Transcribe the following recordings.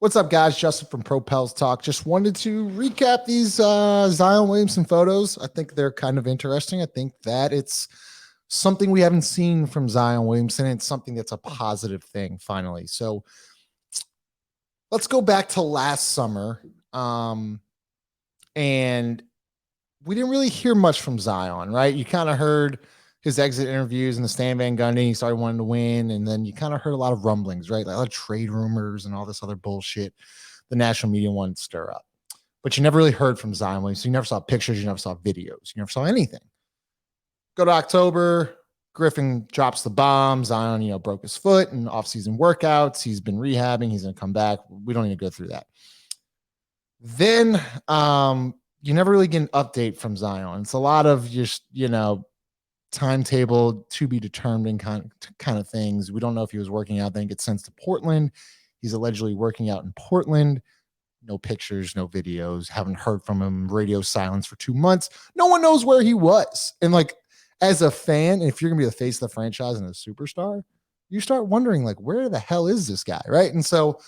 What's up, guys? Justin from Pro Pels Talk. Just wanted to recap these Zion Williamson photos. I think they're kind of interesting. I think that it's something we haven't seen from Zion Williamson. It's something that's a positive thing, finally. So let's go back to last summer. And we didn't really hear much from Zion, right? You kind of heard his exit interviews and the Stan Van Gundy. He started wanting to win. And then you kind of heard a lot of rumblings, right? Like a lot of trade rumors and all this other bullshit the national media wanted to stir up. But you never really heard from Zion Williamson. You never saw pictures. You never saw videos. You never saw anything. Go to October. Griffin drops the bomb. Zion, broke his foot in off-season workouts. He's been rehabbing. He's going to come back. We don't need to go through that. Then you never really get an update from Zion. It's a lot of just, timetable to be determined kind of things. We don't know if he was working out, then gets sent to Portland. He's allegedly working out in Portland. No pictures, no videos. Haven't heard from him. Radio silence for 2 months. No one knows where he was. And as a fan, if you're going to be the face of the franchise and a superstar, you start wondering, where the hell is this guy, right? And so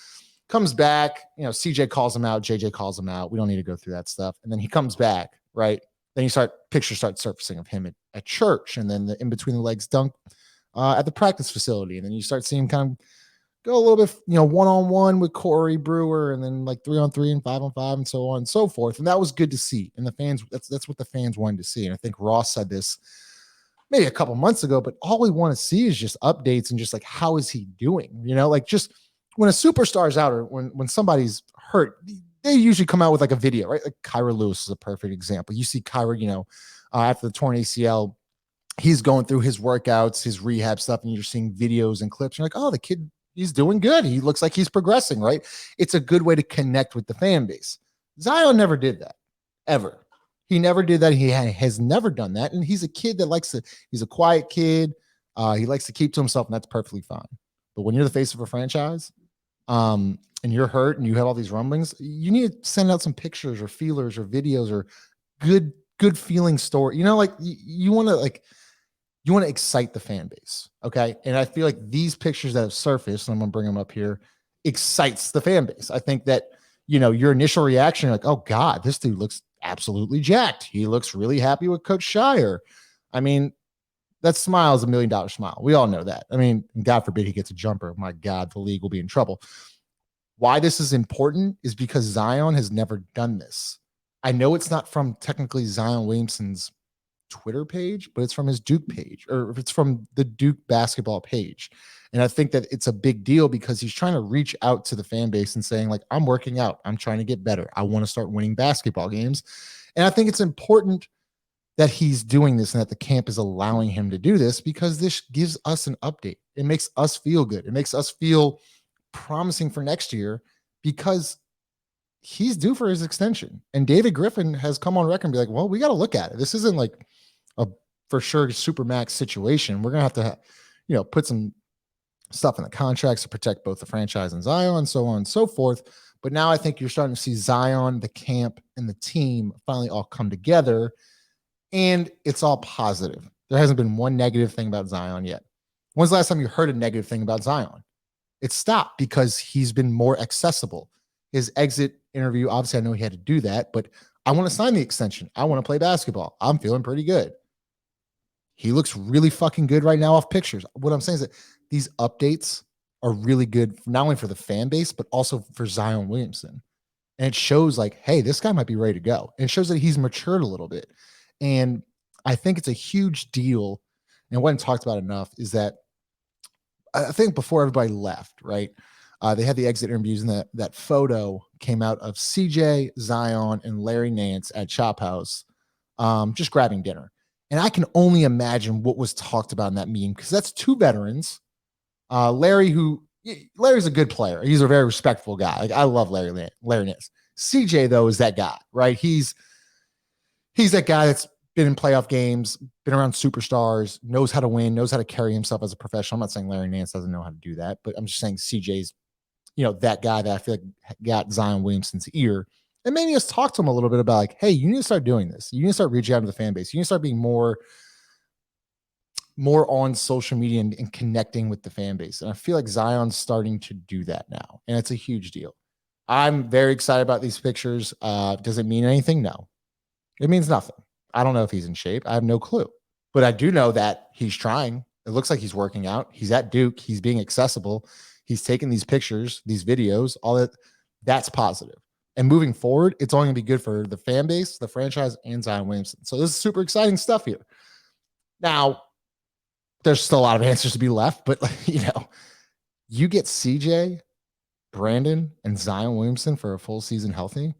comes back, CJ calls him out, JJ calls him out. We don't need to go through that stuff. And then he comes back, right? Then pictures start surfacing of him at church, and then the in between the legs dunk at the practice facility. And then you start seeing him kind of go a little bit, one-on-one with Corey Brewer, and then 3-on-3 and 5-on-5 and so on and so forth. And that was good to see. And the fans, that's what the fans wanted to see. And I think Ross said this maybe a couple months ago, but all we want to see is just updates and just how is he doing? Just when a superstar's out or when somebody's hurt, they usually come out with a video, right? Like Kyra Lewis is a perfect example. You see Kyra, after the torn ACL, he's going through his workouts, his rehab stuff, and you're seeing videos and clips. You're like, oh, the kid, he's doing good. He looks like he's progressing, right? It's a good way to connect with the fan base. Zion never did that, ever. He never did that. He has never done that. And he's a kid that he's a quiet kid. He likes to keep to himself, and that's perfectly fine. But when you're the face of a franchise, and you're hurt and you have all these rumblings, you need to send out some pictures or feelers or videos or good feeling story. You want to excite the fan base. Okay. And I feel like these pictures that have surfaced, and I'm going to bring them up here, excites the fan base. I think that, your initial reaction, you're like, oh God, this dude looks absolutely jacked. He looks really happy with Coach Shire. I mean, that smile is $1 million smile. We all know that. I mean, God forbid he gets a jumper. My God, the league will be in trouble. Why this is important is because Zion has never done this. I know it's not from technically Zion Williamson's Twitter page, but it's from his Duke page, or if it's from the Duke basketball page. And I think that it's a big deal because he's trying to reach out to the fan base and saying, I'm working out. I'm trying to get better. I want to start winning basketball games. And I think it's important that he's doing this and that the camp is allowing him to do this because this gives us an update. It makes us feel good. It makes us feel promising for next year because he's due for his extension. And David Griffin has come on record and be like, well, we got to look at it. This isn't a for sure super max situation. We're going to have to, put some stuff in the contracts to protect both the franchise and Zion and so on and so forth. But now I think you're starting to see Zion, the camp, and the team finally all come together. And it's all positive. There hasn't been one negative thing about Zion yet. When's the last time you heard a negative thing about Zion? It stopped because he's been more accessible. His exit interview, obviously, I know he had to do that, but I want to sign the extension. I want to play basketball. I'm feeling pretty good. He looks really fucking good right now off pictures. What I'm saying is that these updates are really good, not only for the fan base, but also for Zion Williamson. And it shows hey, this guy might be ready to go. And it shows that he's matured a little bit. And I think it's a huge deal. And what I talked about enough is that I think before everybody left, right, they had the exit interviews, and that photo came out of CJ, Zion, and Larry Nance at Chop House just grabbing dinner. And I can only imagine what was talked about in that meeting because that's two veterans. Larry's a good player. He's a very respectful guy. I love Larry Nance. CJ, though, is that guy, right? He's that guy that's been in playoff games, been around superstars, knows how to win, knows how to carry himself as a professional. I'm not saying Larry Nance doesn't know how to do that, but I'm just saying CJ's, that guy that I feel like got Zion Williamson's ear. And maybe us talk to him a little bit about hey, you need to start doing this. You need to start reaching out to the fan base. You need to start being more on social media and connecting with the fan base. And I feel like Zion's starting to do that now. And it's a huge deal. I'm very excited about these pictures. Does it mean anything? No, it means nothing. I don't know if he's in shape. I have no clue, but I do know that he's trying. It looks like he's working out. He's at Duke. He's being accessible. He's taking these pictures, these videos, all that. That's positive. And moving forward, it's only going to be good for the fan base, the franchise, and Zion Williamson. So this is super exciting stuff here. Now, there's still a lot of answers to be left, but you get CJ, Brandon, and Zion Williamson for a full season healthy.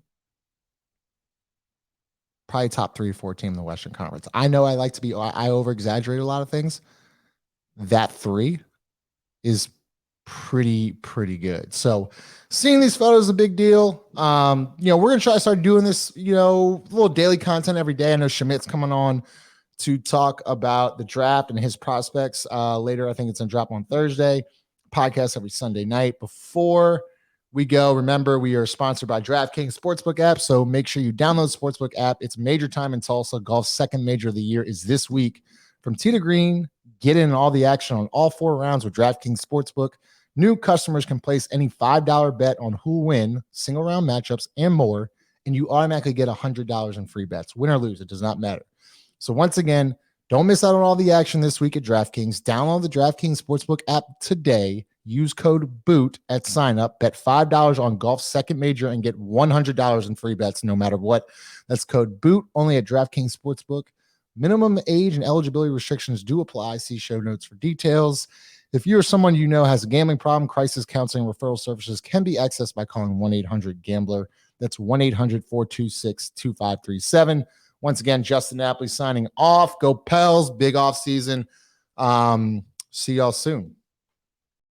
Probably top 3 or 4 team in the Western Conference. I know I over exaggerate a lot of things. That 3 is pretty good. So seeing these photos is a big deal. We're going to try to start doing this, little daily content every day. I know Schmidt's coming on to talk about the draft and his prospects later. I think it's going to drop on Thursday. Podcast every Sunday night. Before we go, remember we are sponsored by DraftKings Sportsbook app, so make sure you download the Sportsbook app. It's major time in Tulsa. Golf's second major of the year is this week. From tee to green, get in all the action on all 4 rounds with DraftKings Sportsbook. New customers can place any $5 bet on who will win, single round matchups, and more, and you automatically get $100 in free bets. Win or lose, it does not matter. So once again, don't miss out on all the action this week at DraftKings. Download the DraftKings Sportsbook app today. Use code BOOT at sign up. Bet $5 on golf's second major and get $100 in free bets no matter what. That's code BOOT only at DraftKings Sportsbook. Minimum age and eligibility restrictions do apply. See show notes for details. If you or someone you know has a gambling problem, crisis counseling referral services can be accessed by calling 1-800-GAMBLER. That's 1-800-426-2537. Once again, Justin Napoli signing off. Go Pels. Big off season. See y'all soon.